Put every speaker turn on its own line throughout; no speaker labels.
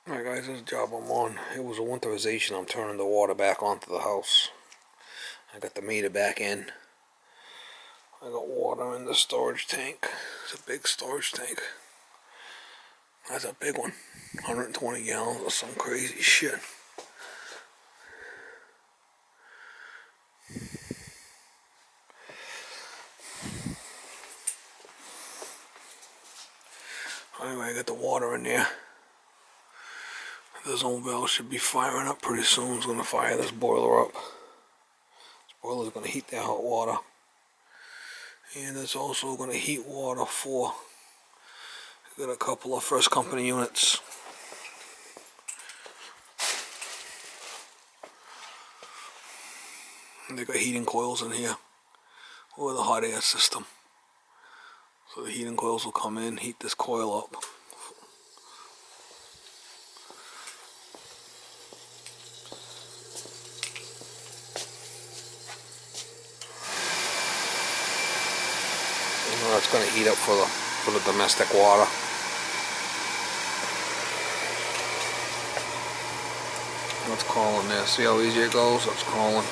Alright guys, this job I'm on, it was a winterization. I'm turning the water back onto the house. I got the meter back in. I got water in the storage tank. It's a big storage tank. That's a big one. 120 gallons or some crazy shit. Anyway, I got the water in there. The zone valve should be firing up pretty soon. It's going to fire this boiler up. This boiler is going to heat that hot water. And it's also going to heat water for, I got a couple of first company units. And they got heating coils in here with a hot air system. So the heating coils will come in, heat this coil up. It's going to heat up for the domestic water. Let's call in there. See how easy it goes? Let's call in.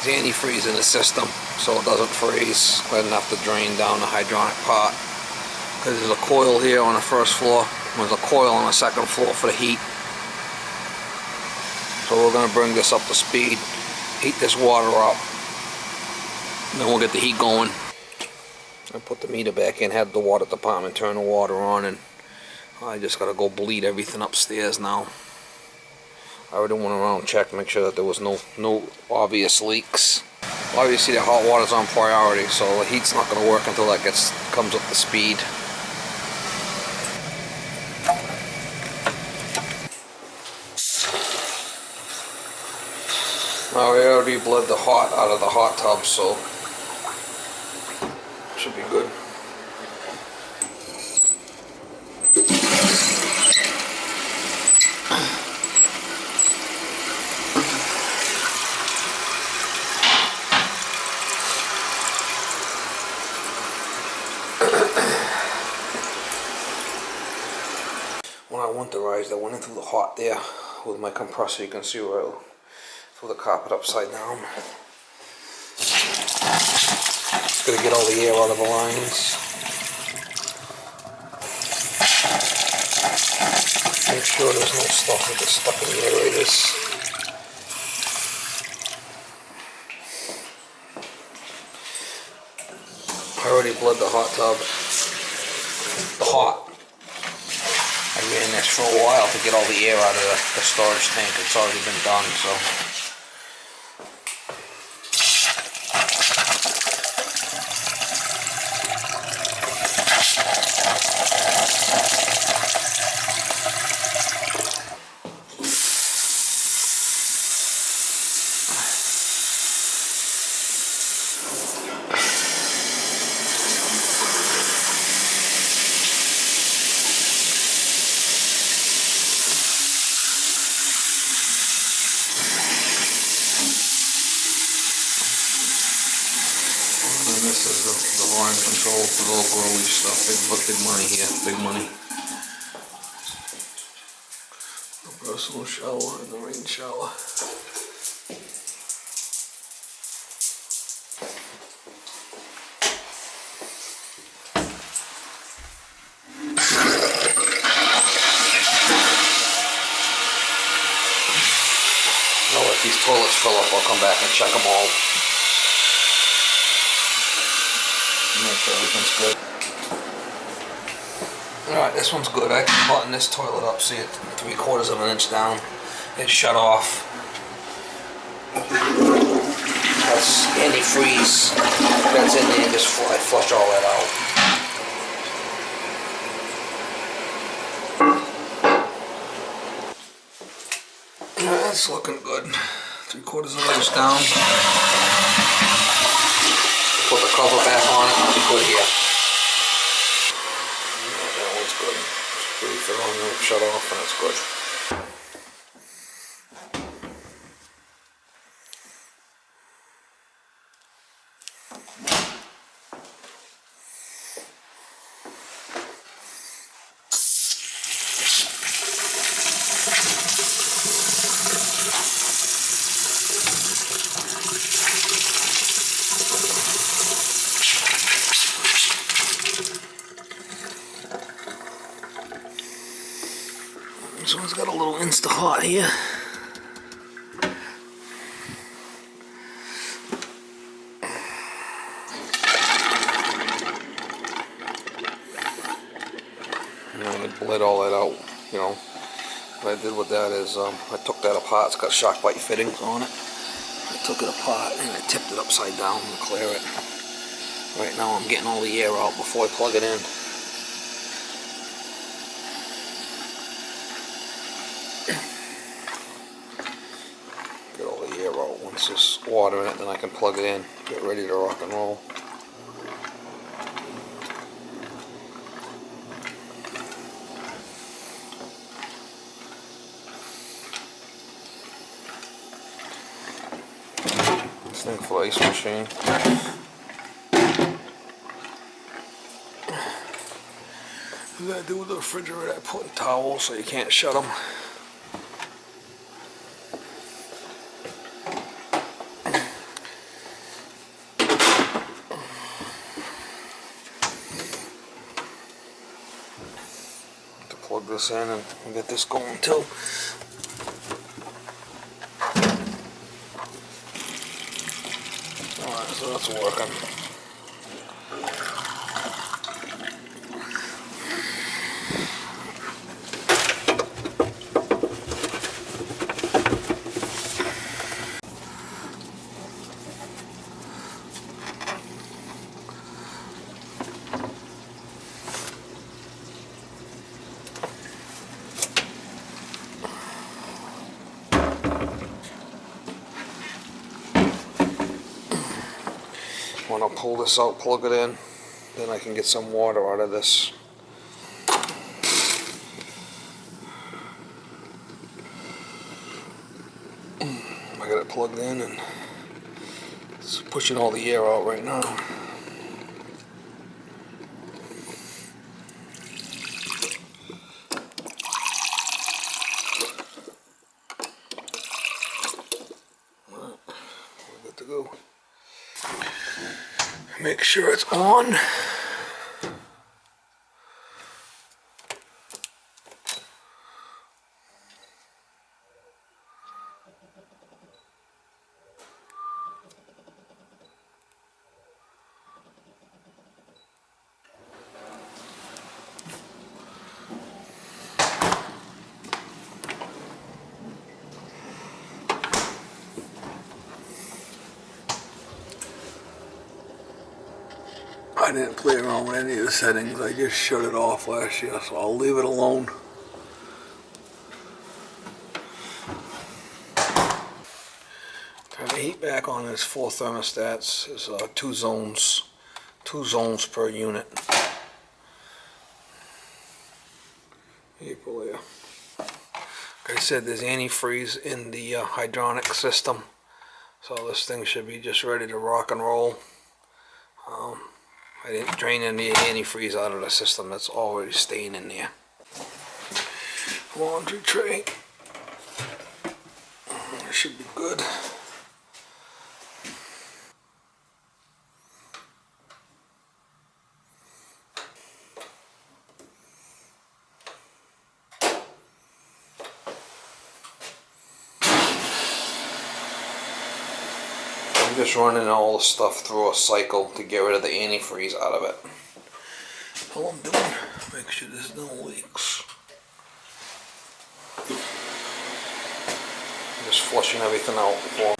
There's antifreeze in the system, so it doesn't freeze. Let enough to drain down the hydronic part. Because there's a coil here on the first floor. There's a coil on the second floor for the heat. So we're going to bring this up to speed, heat this water up, then we'll get the heat going. I put the meter back in, had the water department turn the water on, and I just got to go bleed everything upstairs now. I already went around and checked, make sure that there was no obvious leaks. Obviously the hot water's on priority, so the heat's not going to work until that comes up to speed. Now we already bled the hot out of the hot tub, so should be good. When I winterized, I went into the hot there with my compressor. You can see where I threw the carpet upside down. Just gonna get all the air out of the lines. Make sure there's no stuff that gets stuck in the aerators. I already bled the hot tub. The hot. I ran this for a while to get all the air out of the storage tank. It's already been done, so. And this is the line control for the little girly stuff. Big money here, big money. The personal shower and the rain shower. I'll let these toilets fill up. I'll come back and check them all. Make sure everything's good. Alright, this one's good. I can button this toilet up, see it 3/4 of an inch down. It's shut off. That's antifreeze that's in there. Just flush all that out. That's looking good. 3/4 of an inch down. Put the cover back on it, it'll be good here. Yeah, that one's good. It's pretty thorough, shut off, and it's good. This one's got a little Insta-Hot here. And I bled all that out, you know. What I did with that is I took that apart. It's got shock bite fittings on it. I took it apart and I tipped it upside down to clear it. Right now I'm getting all the air out before I plug it in. Get all the air out. Once there's water in it, then I can plug it in, get ready to rock and roll. This thing for the ice machine. What I do with the refrigerator, I put in towels so you can't shut them. To plug this in and get this going too. Alright, so that's working. When I pull this out, plug it in, then I can get some water out of this. I got it plugged in and it's pushing all the air out right now. Alright, we're good to go. Make sure it's on. I didn't play around with any of the settings. I just shut it off last year, so I'll leave it alone. Turn the heat back on. There's 4 thermostats. There's 2 zones per unit. April air. Like I said, there's antifreeze in the hydronic system, so this thing should be just ready to rock and roll. I didn't drain any antifreeze out of the system. That's already staying in there. Laundry tray. It should be good. I'm just running all the stuff through a cycle to get rid of the antifreeze out of it. All I'm doing, make sure there's no leaks. Just flushing everything out before.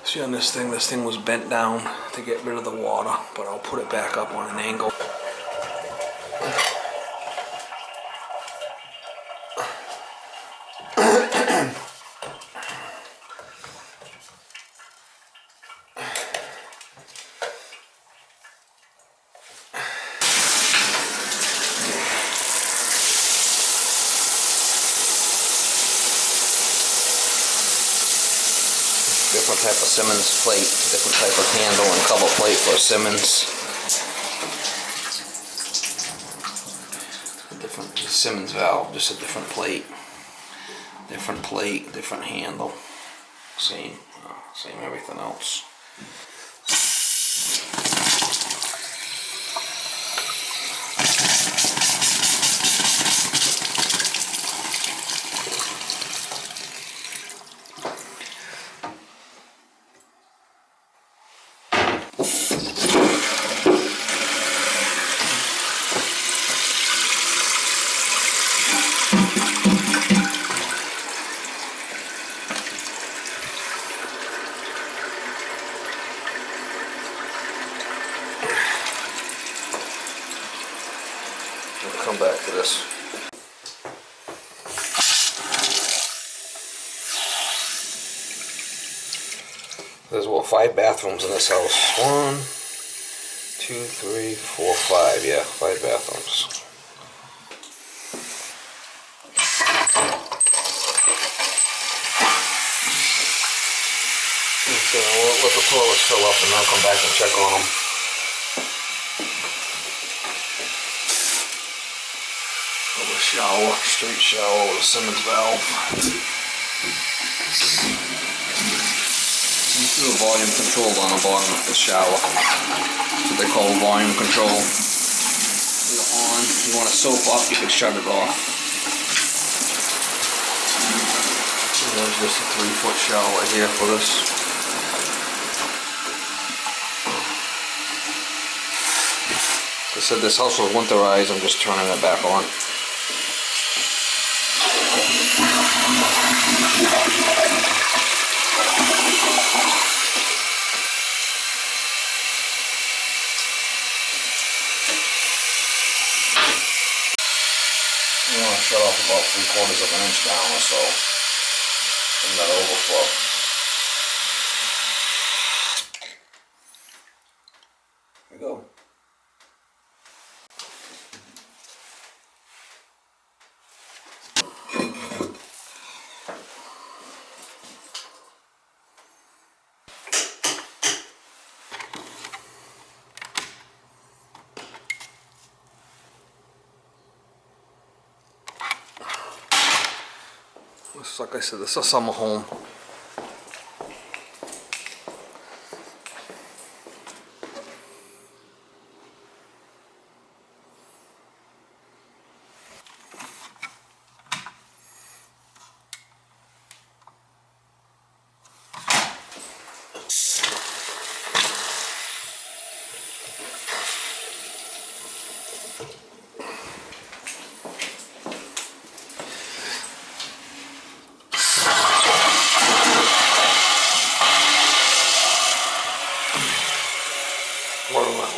See on this thing was bent down to get rid of the water, but I'll put it back up on an angle. different type of Simmons plate, different type of handle and cover plate for Simmons. Different Simmons valve, just a different plate, different handle. Same everything else. We'll come back to this. There's 5 bathrooms in this house. 1, 2, 3, 4, 5. Yeah, 5 bathrooms. So we'll let the toilets fill up and then I'll come back and check on them. Shower, straight shower with a Simmons valve. This is a volume control on the bottom of the shower. That's what they call volume control. You're on. You want to soap up, you can shut it off. And there's just a 3-foot shower here for this. Like I said, this house was winterized. I'm just turning it back on. You want to shut off about 3/4 of an inch down or so from that overflow. There we go. Like I said, this is a summer home.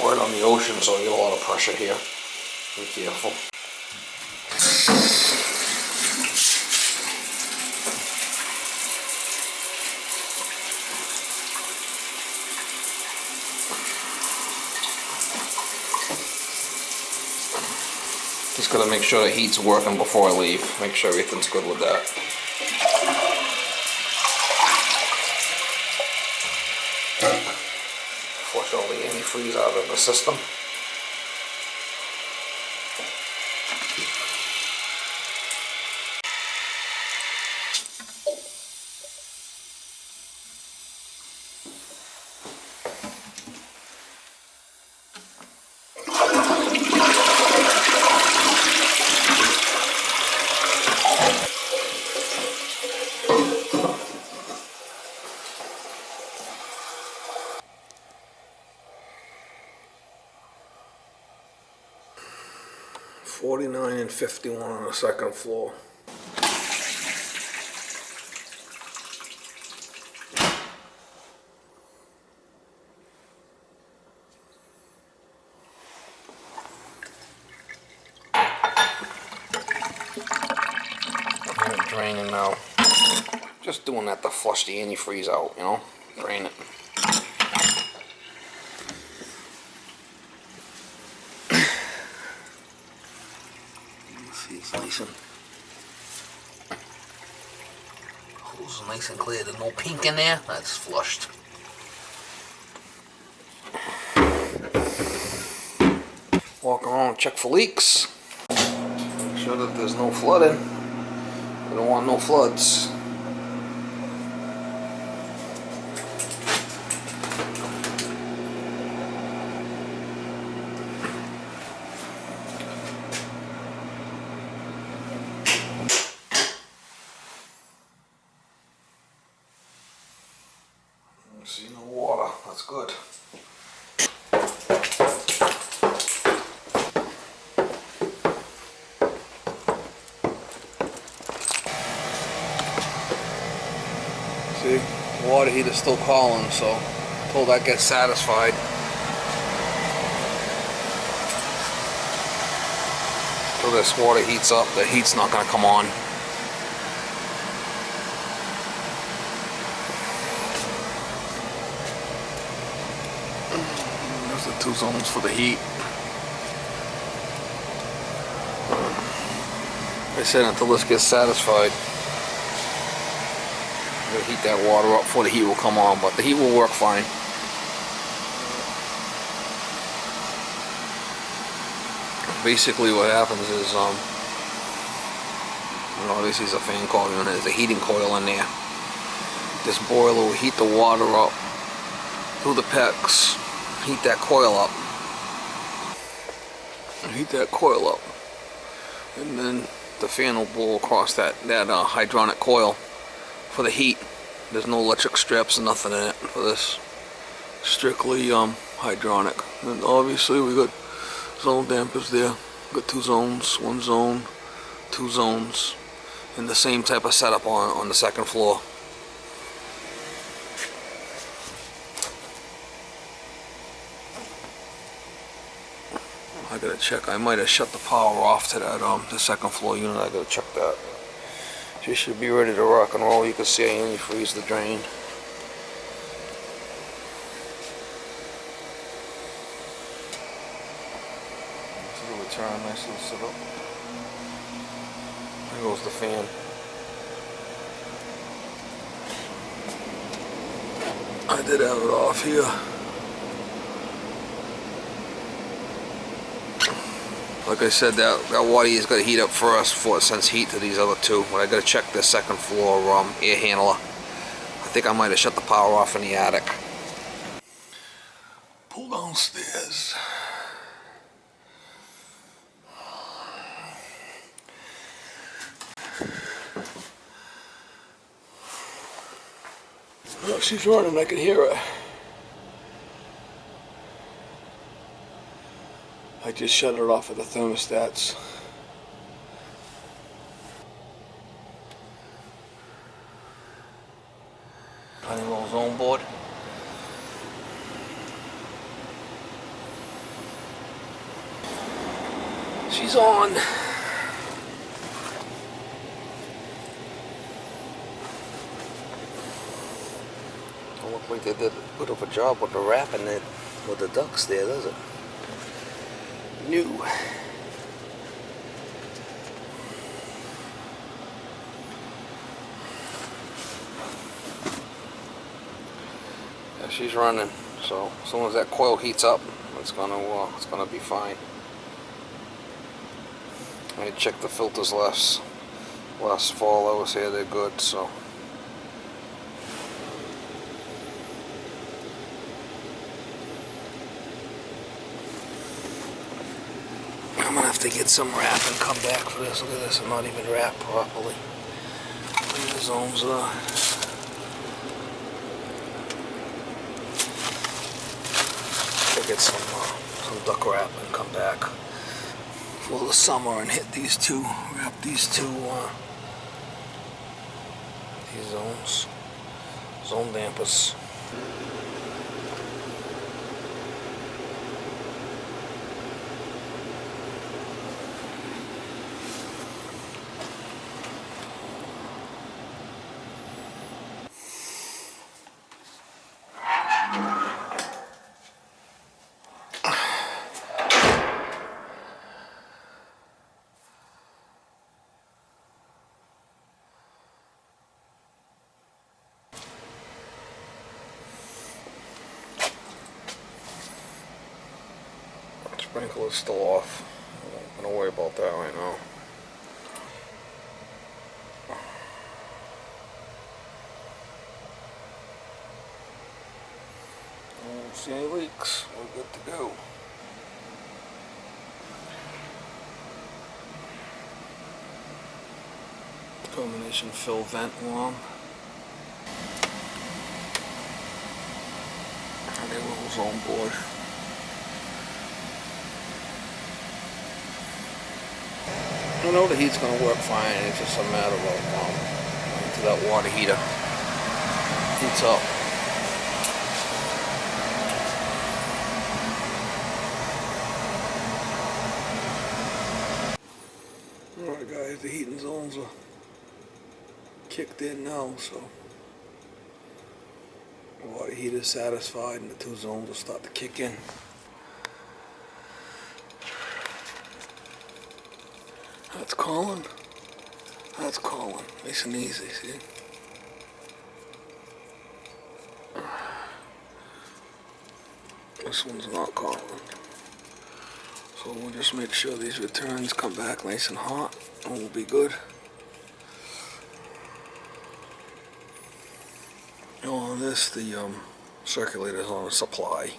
Right on the ocean, so I get a lot of pressure here. Be careful. Just gotta make sure the heat's working before I leave. Make sure everything's good with that. Flush all the antifreeze out of the system. $49 and $51 on the second floor. Draining now. Just doing that to flush the antifreeze out, you know, drain it. See, it's nice and hose is nice and clear. There's no pink in there. That's flushed. Walk around, check for leaks. Make sure that there's no flooding. We don't want no floods. See no water, that's good. See, the water heater's still calling, so until that gets satisfied. Until this water heats up, the heat's not going to come on. There's the 2 zones for the heat. Like I said, until this gets satisfied, we'll heat that water up before the heat will come on, but the heat will work fine. Basically what happens is, obviously there's a fan coil in there, there's a heating coil in there. This boiler will heat the water up through the PEX, heat that coil up. Heat that coil up. And then the fan will blow across that hydronic coil for the heat. There's no electric strips and nothing in it for this. Strictly hydronic. And obviously we got zone dampers there. Got 2 zones, 1 zone, 2 zones, and the same type of setup on the second floor. I gotta check. I might have shut the power off to that the second floor unit. I gotta check that. She should be ready to rock and roll. You can see I only freeze the drain. Turn, nice little setup. There goes the fan. I did have it off here. Like I said, that water is going to heat up first before it sends heat to these other 2. But I got to check the second floor air handler. I think I might have shut the power off in the attic. Pull downstairs. Oh, she's running, I can hear her. I just shut it off of the thermostats. Honeywell zone board. She's on. Don't look like they did a bit of a job with the wrapping it with the ducts there, does it? New. Yeah, she's running. So as soon as that coil heats up, it's gonna be fine. I checked the filters last fall. I was here. They're good. So. I'm gonna have to get some wrap and come back for this. Look at this, I'm not even wrapped properly. Where the zones are. I'll get some duck wrap and come back for the summer and hit these 2, wrap these 2 these zones, zone dampers. Sprinkler's still off. I'm not gonna worry about that right now. I don't see any leaks. We're good to go. Combination fill vent warm. And a little zone board. I know the heat's going to work fine. It's just a matter of waiting till that water heater heats up. Alright guys, the heating zones are kicked in now, so the water heater is satisfied and the two zones will start to kick in. That's calling. That's calling. Nice and easy, see? This one's not calling. So we'll just make sure these returns come back nice and hot and we'll be good. On this, the circulator's on a supply.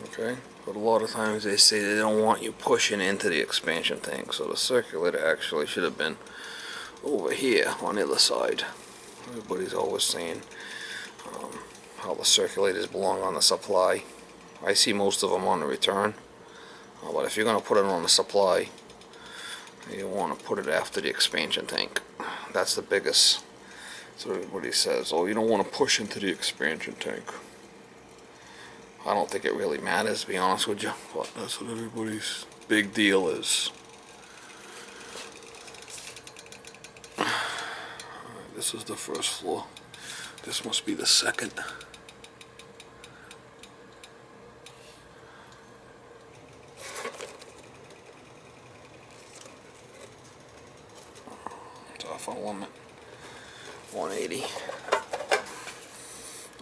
Okay, but a lot of times they say they don't want you pushing into the expansion tank, so the circulator actually should have been over here on the other side. Everybody's always saying how the circulators belong on the supply. I see most of them on the return, but if you're going to put it on the supply, you want to put it after the expansion tank. That's the biggest. That's what everybody says. Oh, you don't want to push into the expansion tank. I don't think it really matters, to be honest with you, but that's what everybody's big deal is. This is the first floor. This must be the second. It's off on limit. 180.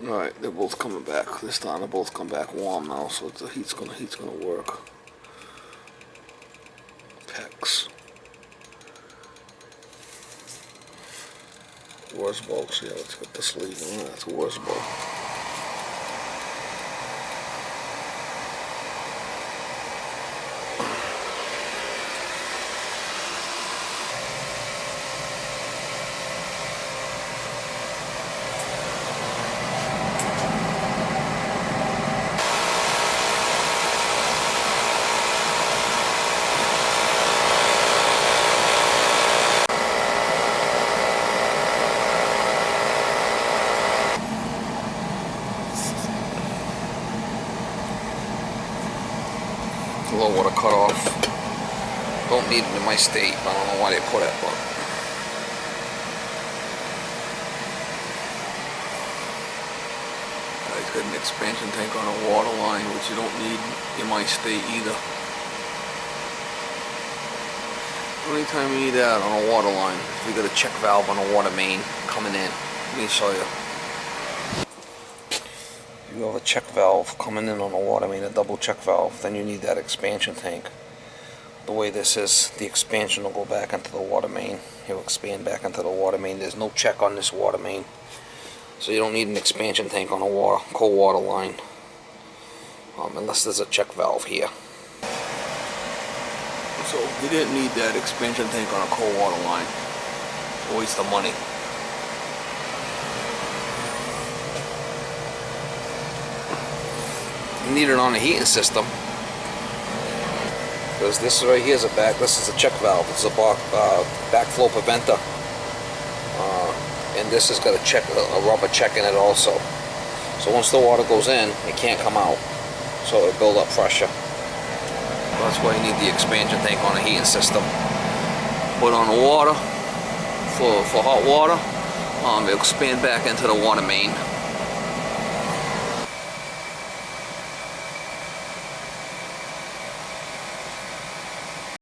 Alright, they're both coming back. This time they both come back warm now, so the heat's gonna work. PEX. Worsbo, see, let's get the sleeve on. That's Worsbo. Low water cutoff. Don't need it in my state. I don't know why they put it, but guys got an expansion tank on a water line, which you don't need in my state either. Only time you need that on a water line is we got a check valve on a water main coming in. Let me show you. You have a check valve coming in on a water main, a double check valve, then you need that expansion tank. The way this is, the expansion will go back into the water main. It'll expand back into the water main. There's no check on this water main, so you don't need an expansion tank on a cold water line, unless there's a check valve here. So you didn't need that expansion tank on a cold water line. It's a waste of money. You need it on a heating system, because this right here is this is a check valve. It's a backflow preventer, and this has got a rubber check in it also. So once the water goes in, it can't come out, so it'll build up pressure. So that's why you need the expansion tank on a heating system. Put on the water for hot water, it'll expand back into the water main.